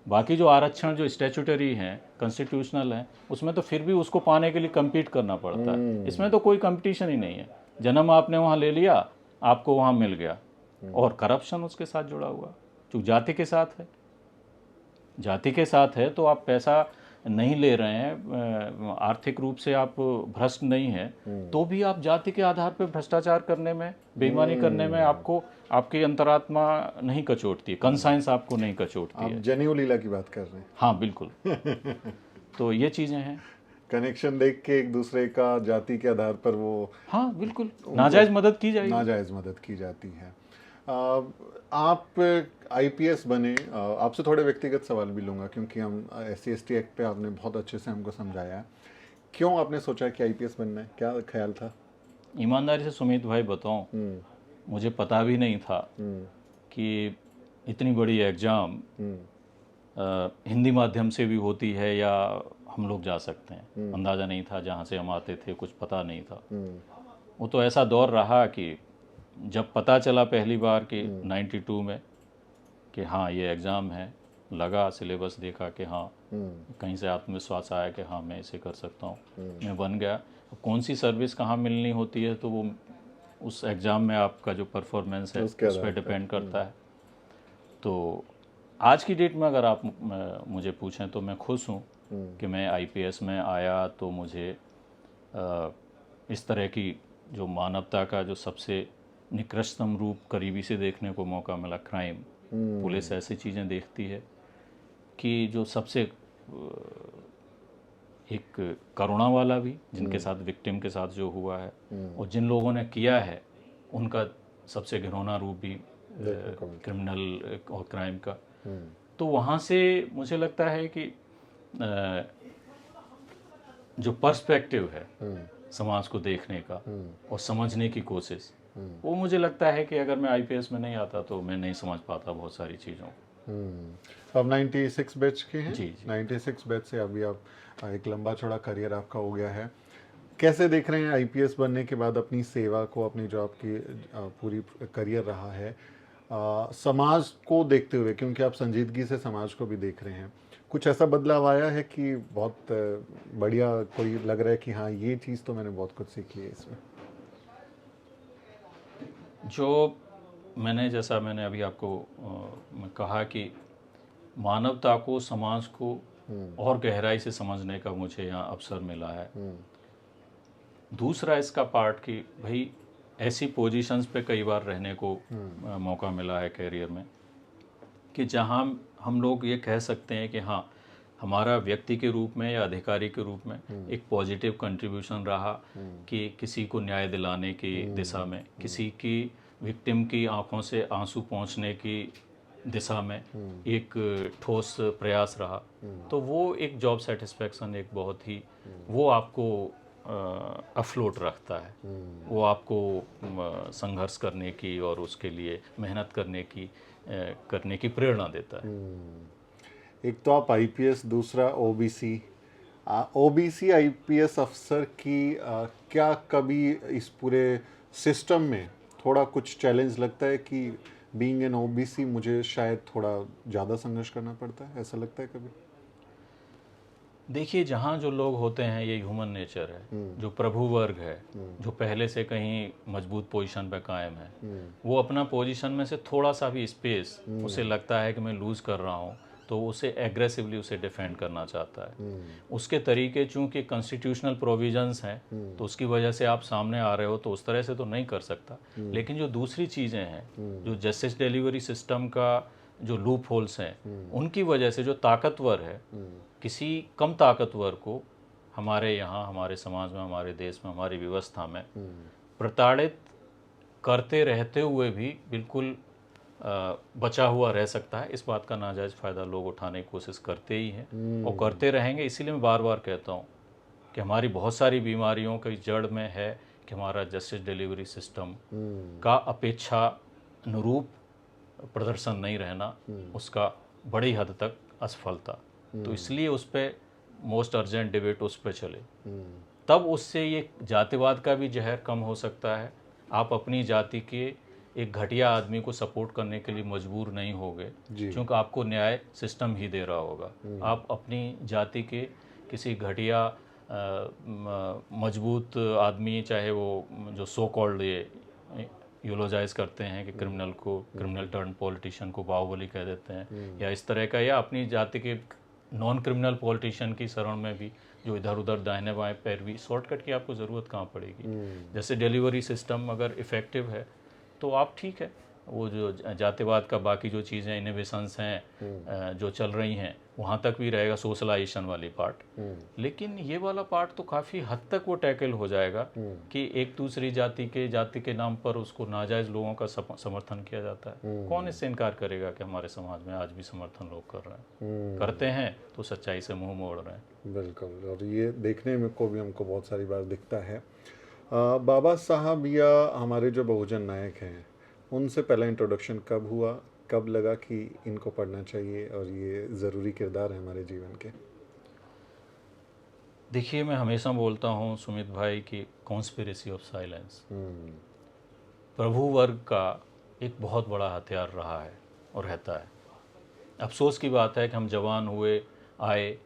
बाकी जो आरक्षण जो स्टैट्यूटरी हैं, कॉन्स्टिट्यूशनल हैं, उसमें तो फिर भी उसको पाने के लिए कम्पीट करना पड़ता है। इसमें तो कोई कंपटीशन ही नहीं है। जन्म आपने वहाँ ले लिया, आपको वहाँ मिल गया, और करप्शन उसके साथ जुड़ा हुआ, जो जाति के साथ है। जाति के साथ है तो आप पैसा नहीं ले रहे हैं, आर्थिक रूप से आप भ्रष्ट नहीं हैं, तो भी आप जाति के आधार पर भ्रष्टाचार करने में, बेईमानी करने में आपको आपकी अंतरात्मा नहीं कचोटती, कंसाइंस आपको नहीं कचोटती है। आप जनेऊ लीला की बात कर रहे हैं? हाँ बिल्कुल। तो ये चीज़ें हैं, कनेक्शन देख के एक दूसरे का जाति के आधार पर वो, हाँ बिल्कुल, नाजायज़ मदद की जाएगी, नाजायज़ मदद की जाती है। आप IPS बने, आपसे थोड़े व्यक्तिगत सवाल भी लूँगा क्योंकि हम SC/ST एक्ट पे आपने बहुत अच्छे से हमको समझाया है। क्यों आपने सोचा कि IPS बनना है, क्या ख्याल था? ईमानदारी से सुमित भाई बताऊं, मुझे पता भी नहीं था कि इतनी बड़ी एग्ज़ाम हिंदी माध्यम से भी होती है या हम लोग जा सकते हैं। अंदाज़ा नहीं था, जहाँ से हम आते थे कुछ पता नहीं था। वो तो ऐसा दौर रहा कि जब पता चला पहली बार कि 92 में कि हाँ ये एग्ज़ाम है, लगा, सिलेबस देखा कि हाँ, कहीं से आत्मविश्वास आया कि हाँ मैं इसे कर सकता हूँ, मैं बन गया। कौन सी सर्विस कहाँ मिलनी होती है तो वो उस एग्ज़ाम में आपका जो परफॉर्मेंस है उस पर डिपेंड करता है। तो आज की डेट में अगर आप मुझे पूछें तो मैं खुश हूँ कि मैं IPS में आया, तो मुझे इस तरह की जो मानवता का जो सबसे निकृष्टतम रूप करीबी से देखने को मौका मिला। क्राइम, पुलिस ऐसी चीज़ें देखती है कि जो सबसे एक करुणा वाला भी, जिनके साथ विक्टिम के साथ जो हुआ है, और जिन लोगों ने किया है उनका सबसे घिनौना रूप भी क्रिमिनल और क्राइम का। तो वहाँ से मुझे लगता है कि जो पर्सपेक्टिव है समाज को देखने का और समझने की कोशिश, वो मुझे लगता है कि अगर मैं IPS में नहीं आता तो मैं नहीं समझ पाता बहुत सारी चीज़ों। अब 96 बैच के हैं? जी जी। 96 बैच से अभी आप एक लंबा चौड़ा करियर आपका हो गया है। कैसे देख रहे हैं आईपीएस बनने के बाद अपनी सेवा को, अपनी जो आपकी पूरी करियर रहा है, समाज को देखते हुए, क्योंकि आप संजीदगी से समाज को भी देख रहे हैं, कुछ ऐसा बदलाव आया है कि बहुत बढ़िया कोई लग रहा है कि हाँ ये चीज़ तो मैंने बहुत कुछ सीखी है इसमें? जो जैसा मैंने अभी आपको कहा कि मानवता को, समाज को और गहराई से समझने का मुझे यहाँ अवसर मिला है। दूसरा इसका पार्ट कि भाई ऐसी पोजीशंस पे कई बार रहने को मौका मिला है करियर में कि जहाँ हम लोग ये कह सकते हैं कि हाँ, हमारा व्यक्ति के रूप में या अधिकारी के रूप में एक पॉजिटिव कंट्रीब्यूशन रहा कि किसी को न्याय दिलाने की दिशा में, किसी की विक्टिम की आंखों से आंसू पहुंचने की दिशा में एक ठोस प्रयास रहा। तो वो एक जॉब सेटिस्फेक्शन एक बहुत ही, वो आपको अफ्लोट रखता है, वो आपको संघर्ष करने की और उसके लिए मेहनत करने की प्रेरणा देता है। एक तो आप आईपीएस, दूसरा ओबीसी। ओबीसी आईपीएस अफसर की क्या कभी इस पूरे सिस्टम में थोड़ा कुछ चैलेंज लगता है कि बीइंग एन ओबीसी मुझे शायद थोड़ा ज़्यादा संघर्ष करना पड़ता है, ऐसा लगता है कभी? देखिए, जहाँ जो लोग होते हैं ये ह्यूमन नेचर है, जो प्रभु वर्ग है, जो पहले से कहीं मजबूत पोजीशन पे कायम है, वो अपना पोजीशन में से थोड़ा सा भी स्पेस उसे लगता है कि मैं लूज़ कर रहा हूँ तो उसे एग्रेसिवली उसे डिफेंड करना चाहता है। उसके तरीके चूंकि कॉन्स्टिट्यूशनल प्रोविजंस हैं तो उसकी वजह से आप सामने आ रहे हो तो उस तरह से तो नहीं कर सकता। लेकिन जो दूसरी चीज़ें हैं, जो जस्टिस डिलीवरी सिस्टम का जो लूप होल्स हैं, उनकी वजह से जो ताकतवर है, किसी कम ताकतवर को हमारे यहाँ, हमारे समाज में, हमारे देश में, हमारी व्यवस्था में प्रताड़ित करते रहते हुए भी बिल्कुल बचा हुआ रह सकता है। इस बात का नाजायज़ फ़ायदा लोग उठाने की कोशिश करते ही हैं और करते रहेंगे। इसीलिए मैं बार बार कहता हूँ कि हमारी बहुत सारी बीमारियों की जड़ में है कि हमारा जस्टिस डिलीवरी सिस्टम का अपेक्षा अनुरूप प्रदर्शन नहीं रहना, उसका बड़ी हद तक असफलता। तो इसलिए उस पर मोस्ट अर्जेंट डिबेट उस पर चले, तब उससे ये जातिवाद का भी जहर कम हो सकता है। आप अपनी जाति के एक घटिया आदमी को सपोर्ट करने के लिए मजबूर नहीं होगे क्योंकि आपको न्याय सिस्टम ही दे रहा होगा। आप अपनी जाति के किसी घटिया मजबूत आदमी, चाहे वो जो सो कॉल्ड ये यूलोजाइज करते हैं कि क्रिमिनल को, क्रिमिनल टर्न पॉलिटिशियन को बाहुबली कह देते हैं या इस तरह का, या अपनी जाति के नॉन क्रिमिनल पॉलिटिशियन की शरण में भी जो इधर उधर दाहिने बाएं पैरवी, शॉर्टकट की आपको ज़रूरत कहाँ पड़ेगी। जैसे डिलीवरी सिस्टम अगर इफ़ेक्टिव है तो आप ठीक है, वो जो जातिवाद का बाकी जो चीज़ें इनोवेशंस हैं जो चल रही हैं वहाँ तक भी रहेगा, सोशलाइजेशन वाली पार्ट। लेकिन ये वाला पार्ट तो काफ़ी हद तक वो टैकल हो जाएगा कि एक दूसरी जाति के नाम पर उसको नाजायज़ लोगों का समर्थन किया जाता है। कौन इससे इनकार करेगा कि हमारे समाज में आज भी समर्थन लोग कर रहे हैं, करते हैं तो सच्चाई से मुंह मोड़ रहे हैं। बिल्कुल, और ये देखने में को भी हमको बहुत सारी बार दिखता है। बाबा साहब या हमारे जो बहुजन नायक हैं, उनसे पहला इंट्रोडक्शन कब हुआ, कब लगा कि इनको पढ़ना चाहिए और ये ज़रूरी किरदार है हमारे जीवन के? देखिए, मैं हमेशा बोलता हूँ सुमित भाई कि कॉन्स्पिरेसी ऑफ साइलेंस प्रभु वर्ग का एक बहुत बड़ा हथियार रहा है और रहता है। अफसोस की बात है कि हम जवान हुए आए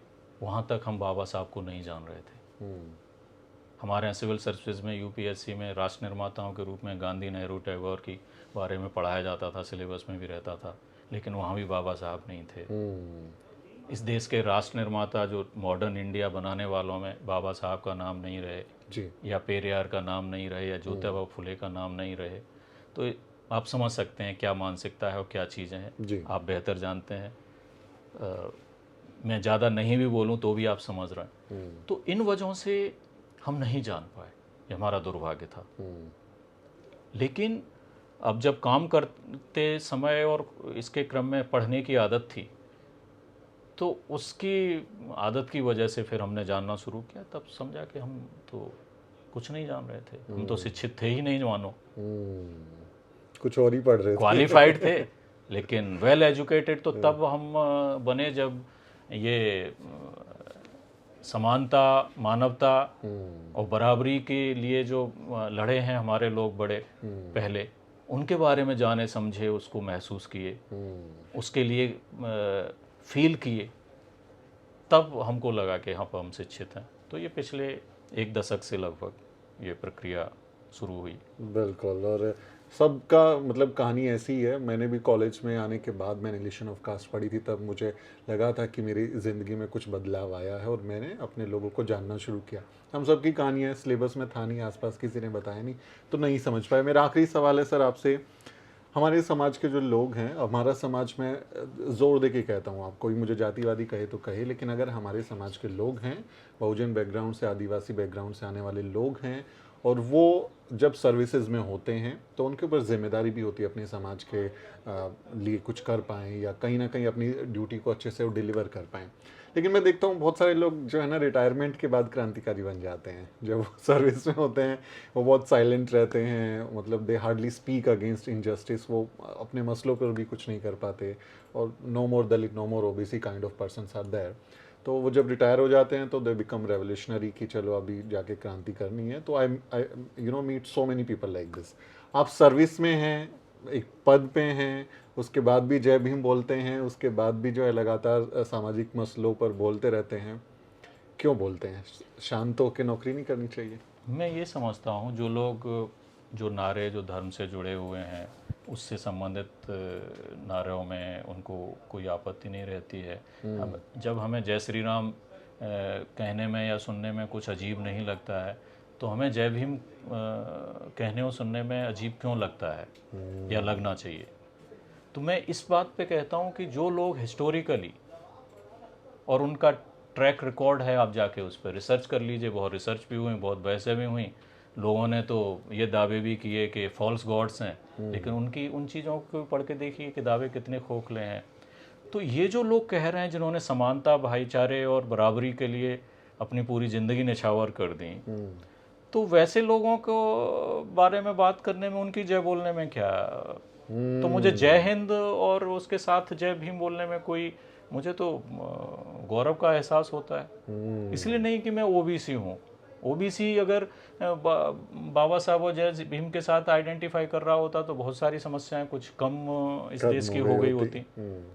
वहाँ तक हम बाबा साहब को नहीं जान रहे थे। हमारे यहाँ सिविल सर्विसेज में, यूपीएससी में राष्ट्र निर्माताओं के रूप में गांधी, नेहरू, टैगोर की बारे में पढ़ाया जाता था, सिलेबस में भी रहता था, लेकिन वहाँ भी बाबा साहब नहीं थे। इस देश के राष्ट्र निर्माता, जो मॉडर्न इंडिया बनाने वालों में बाबा साहब का नाम नहीं रहे जी, या पेरियार का नाम नहीं रहे, या ज्योतिबा फुले का नाम नहीं रहे, तो आप समझ सकते हैं क्या मानसिकता है और क्या चीज़ें हैं। आप बेहतर जानते हैं, मैं ज़्यादा नहीं भी बोलूँ तो भी आप समझ रहे हैं। तो इन वजहों से हम नहीं जान पाए, ये हमारा दुर्भाग्य था। लेकिन अब जब काम करते समय और इसके क्रम में पढ़ने की आदत थी, तो उसकी आदत की वजह से फिर हमने जानना शुरू किया। तब समझा कि हम तो कुछ नहीं जान रहे थे, हम तो शिक्षित थे ही नहीं मानो, कुछ और ही पढ़ रहे थे, क्वालिफाइड थे लेकिन वेल एजुकेटेड तो तब हम बने जब ये समानता, मानवता और बराबरी के लिए जो लड़े हैं हमारे लोग बड़े पहले, उनके बारे में जाने समझे, उसको महसूस किए, उसके लिए फील किए, तब हमको लगा कि हाँ हम शिक्षित हैं। तो ये पिछले 1 दशक से लगभग ये प्रक्रिया शुरू हुई। बिल्कुल। और सबका मतलब कहानी ऐसी ही है। मैंने भी कॉलेज में आने के बाद मैंने रिलेशन ऑफ कास्ट पढ़ी थी, तब मुझे लगा था कि मेरी ज़िंदगी में कुछ बदलाव आया है और मैंने अपने लोगों को जानना शुरू किया। हम सब की कहानियाँ सिलेबस में था नहीं, आसपास किसी ने बताया नहीं, तो नहीं समझ पाए। मेरा आखिरी सवाल है सर आपसे, हमारे समाज के जो लोग हैं, हमारा समाज में ज़ोर दे के कहता हूँ, आप कोई मुझे जातिवादी कहे तो कहे, लेकिन अगर हमारे समाज के लोग हैं, बहुजन बैकग्राउंड से, आदिवासी बैकग्राउंड से आने वाले लोग हैं, और वो जब सर्विसेज में होते हैं तो उनके ऊपर जिम्मेदारी भी होती है अपने समाज के लिए कुछ कर पाएँ या कहीं ना कहीं अपनी ड्यूटी को अच्छे से वो डिलीवर कर पाएँ। लेकिन मैं देखता हूँ बहुत सारे लोग जो है ना रिटायरमेंट के बाद क्रांतिकारी बन जाते हैं। जब वो सर्विस में होते हैं वो बहुत साइलेंट रहते हैं, मतलब दे हार्डली स्पीक अगेंस्ट इनजस्टिस, वो अपने मसलों पर भी कुछ नहीं कर पाते, और no more Dalit, no more OBC kind of persons are there. तो वो जब रिटायर हो जाते हैं तो दे बिकम रेवोल्यूशनरी कि चलो अभी जाके क्रांति करनी है। तो I you know meet so many people like this. आप सर्विस में हैं, एक पद पे हैं, उसके बाद भी जय भीम बोलते हैं, उसके बाद भी जो है लगातार सामाजिक मसलों पर बोलते रहते हैं। क्यों बोलते हैं? शांत होकर नौकरी नहीं करनी चाहिए? मैं ये समझता हूँ जो लोग जो नारे जो धर्म से जुड़े हुए हैं उससे संबंधित नारों में उनको कोई आपत्ति नहीं रहती है। अब जब हमें जय श्री राम कहने में या सुनने में कुछ अजीब नहीं लगता है, तो हमें जय भीम कहने और सुनने में अजीब क्यों लगता है या लगना चाहिए? तो मैं इस बात पे कहता हूँ कि जो लोग हिस्टोरिकली, और उनका ट्रैक रिकॉर्ड है, आप जाके उस पर रिसर्च कर लीजिए, बहुत रिसर्च भी हुई, बहुत बहसें भी हुई, लोगों ने तो ये दावे भी किए कि फॉल्स गॉड्स हैं, लेकिन उनकी उन चीज़ों को पढ़ के देखिए कि दावे कितने खोखले हैं। तो ये जो लोग कह रहे हैं जिन्होंने समानता, भाईचारे और बराबरी के लिए अपनी पूरी ज़िंदगी निछावर कर दी, तो वैसे लोगों को बारे में बात करने में, उनकी जय बोलने में क्या? तो मुझे जय हिंद और उसके साथ जय भीम बोलने में कोई, मुझे तो गौरव का एहसास होता है। इसलिए नहीं कि मैं ओबीसी हूँ। ओबीसी अगर बाबा साहब और जय भीम के साथ आइडेंटिफाई कर रहा होता तो बहुत सारी समस्याएं कुछ कम इस देश की हो गई होती।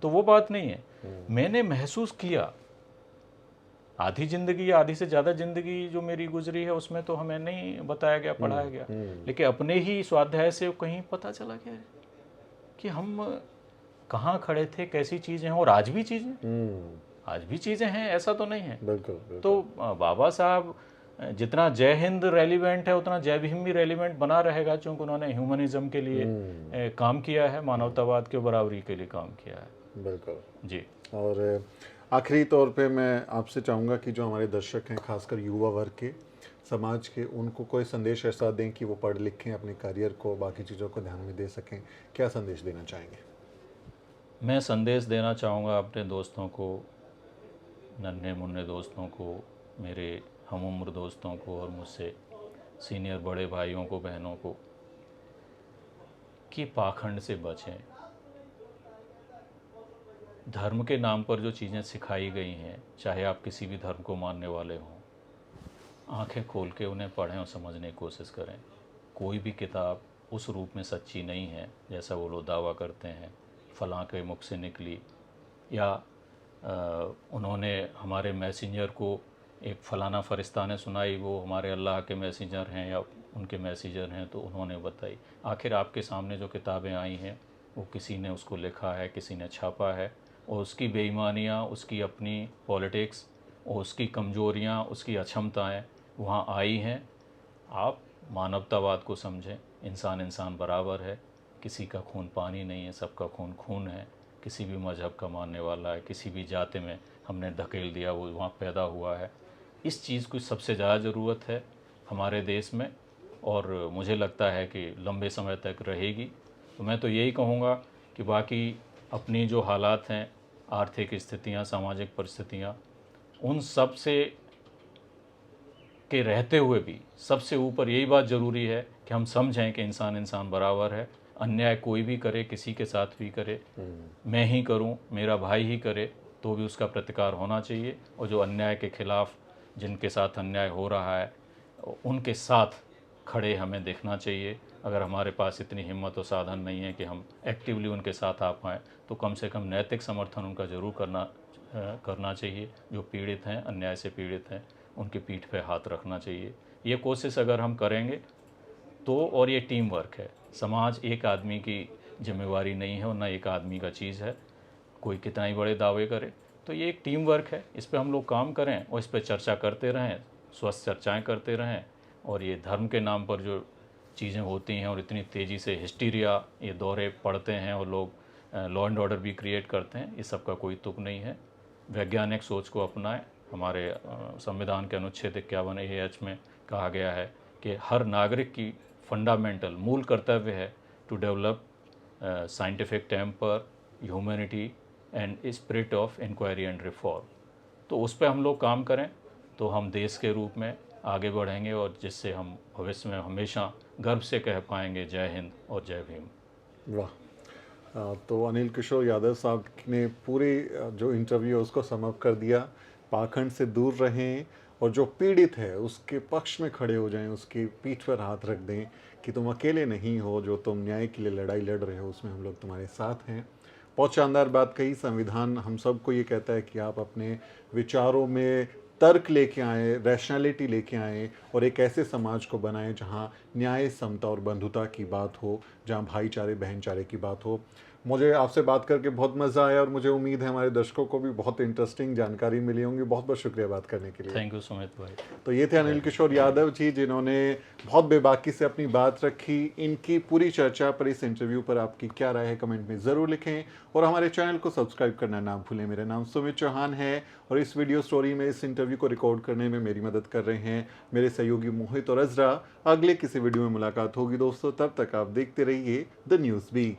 तो वो बात नहीं है। मैंने महसूस किया, आधी जिंदगी या आधी से ज़्यादा जिंदगी जो मेरी गुजरी है उसमें तो हमें नहीं बताया गया, पढ़ाया गया, लेकिन अपने ही स्वाध्याय से कहीं पता चला गया कि हम कहाँ खड़े थे, कैसी चीज़ें हैं, और आज भी चीज़ें हैं, ऐसा तो नहीं है। बिल्कुल। तो बाबा साहब जितना जय हिंद रेलिवेंट है उतना जय भीम भी रेलिवेंट बना रहेगा, क्योंकि उन्होंने ह्यूमनिज्म के लिए काम किया है, मानवतावाद के बराबरी के लिए काम किया है। बिल्कुल जी। और आखिरी तौर पे मैं आपसे चाहूँगा कि जो हमारे दर्शक हैं, खासकर युवा वर्ग के, समाज के, उनको कोई संदेश ऐसा दें कि वो पढ़ लिखें, अपने करियर को, बाकी चीज़ों को ध्यान में दे सकें। क्या संदेश देना चाहेंगे? मैं संदेश देना चाहूँगा अपने दोस्तों को, नन्हे मुन्ने दोस्तों को, मेरे हम उम्र दोस्तों को, और मुझसे सीनियर बड़े भाइयों को, बहनों को, कि पाखंड से बचें। धर्म के नाम पर जो चीज़ें सिखाई गई हैं, चाहे आप किसी भी धर्म को मानने वाले हों, आंखें खोल के उन्हें पढ़ें और समझने की कोशिश करें। कोई भी किताब उस रूप में सच्ची नहीं है जैसा वो लोग दावा करते हैं, फलां के मुख से निकली, या उन्होंने हमारे मैसेंजर को एक फलाना फ़रिश्ता ने सुनाई, वो हमारे अल्लाह के मैसेंजर हैं या उनके मैसेंजर हैं तो उन्होंने बताई। आखिर आपके सामने जो किताबें आई हैं वो किसी ने उसको लिखा है, किसी ने छापा है, और उसकी बेईमानियाँ, उसकी अपनी पॉलिटिक्स और उसकी कमज़ोरियाँ, उसकी अक्षमताएँ वहाँ आई हैं। आप मानवतावाद को समझें, इंसान इंसान बराबर है, किसी का खून पानी नहीं है, सबका खून खून है। किसी भी मज़हब का मानने वाला है, किसी भी जाति में हमने धकेल दिया वो वहाँ पैदा हुआ है। इस चीज़ की सबसे ज़्यादा ज़रूरत है हमारे देश में, और मुझे लगता है कि लंबे समय तक रहेगी। तो मैं तो यही कहूँगा कि बाकी अपनी जो हालात हैं, आर्थिक स्थितियाँ, सामाजिक परिस्थितियाँ, उन सब से के रहते हुए भी सबसे ऊपर यही बात ज़रूरी है कि हम समझें कि इंसान इंसान बराबर है। अन्याय कोई भी करे, किसी के साथ भी करे, मैं ही करूं, मेरा भाई ही करे, तो भी उसका प्रतिकार होना चाहिए। और जो अन्याय के खिलाफ जिनके साथ अन्याय हो रहा है उनके साथ खड़े हमें देखना चाहिए। अगर हमारे पास इतनी हिम्मत और साधन नहीं है कि हम एक्टिवली उनके साथ आ पाएँ, तो कम से कम नैतिक समर्थन उनका ज़रूर करना चाहिए। जो पीड़ित हैं, अन्याय से पीड़ित हैं, उनकी पीठ पे हाथ रखना चाहिए। ये कोशिश अगर हम करेंगे तो, और ये टीम वर्क है, समाज एक आदमी की जिम्मेवारी नहीं है और ना एक आदमी का चीज़ है। कोई कितना ही बड़े दावे करे, तो ये एक टीम वर्क है। इस पे हम लोग काम करें और इस पे चर्चा करते रहें, स्वस्थ चर्चाएं करते रहें। और ये धर्म के नाम पर जो चीज़ें होती हैं और इतनी तेज़ी से हिस्टीरिया, ये दौरे पड़ते हैं और लोग लॉ एंड ऑर्डर भी क्रिएट करते हैं, इस सब का कोई तुक नहीं है। वैज्ञानिक सोच को अपनाएं। हमारे संविधान के अनुच्छेद 51A में कहा गया है कि हर नागरिक की फंडामेंटल मूल कर्तव्य है to develop scientific temper, humanity and spirit of inquiry and reform. तो उस पर हम लोग काम करें तो हम देश के रूप में आगे बढ़ेंगे और जिससे हम भविष्य में हमेशा गर्व से कह पाएंगे जय हिंद और जय भीम। वाह। तो अनिल किशोर यादव साहब ने पूरे जो इंटरव्यू है उसको समअप कर दिया। पाखंड से दूर रहें और जो पीड़ित है उसके पक्ष में खड़े हो जाएं, उसकी पीठ पर हाथ रख दें कि तुम अकेले नहीं हो, जो तुम न्याय के लिए लड़ाई लड़ रहे हो उसमें हम लोग तुम्हारे साथ हैं। बहुत शानदार बात कही। संविधान हम सबको ये कहता है कि आप अपने विचारों में तर्क लेके आएँ, रैशनैलिटी लेके आएँ और एक ऐसे समाज को बनाएं जहाँ न्याय, समता और बंधुता की बात हो, जहाँ भाईचारे, बहनचारे की बात हो। मुझे आपसे बात करके बहुत मज़ा आया और मुझे उम्मीद है हमारे दर्शकों को भी बहुत इंटरेस्टिंग जानकारी मिली होंगी। बहुत बहुत शुक्रिया बात करने के लिए। थैंक यू सुमित भाई। तो ये थे अनिल किशोर यादव जी, जिन्होंने बहुत बेबाकी से अपनी बात रखी। इनकी पूरी चर्चा पर, इस इंटरव्यू पर आपकी क्या राय है कमेंट में ज़रूर लिखें और हमारे चैनल को सब्सक्राइब करना ना भूलें। मेरा नाम सुमित चौहान है और इस वीडियो स्टोरी में, इस इंटरव्यू को रिकॉर्ड करने में मेरी मदद कर रहे हैं मेरे सहयोगी मोहित और अजरा। अगले किसी वीडियो में मुलाकात होगी दोस्तों, तब तक आप देखते रहिए द न्यूज़ वीक।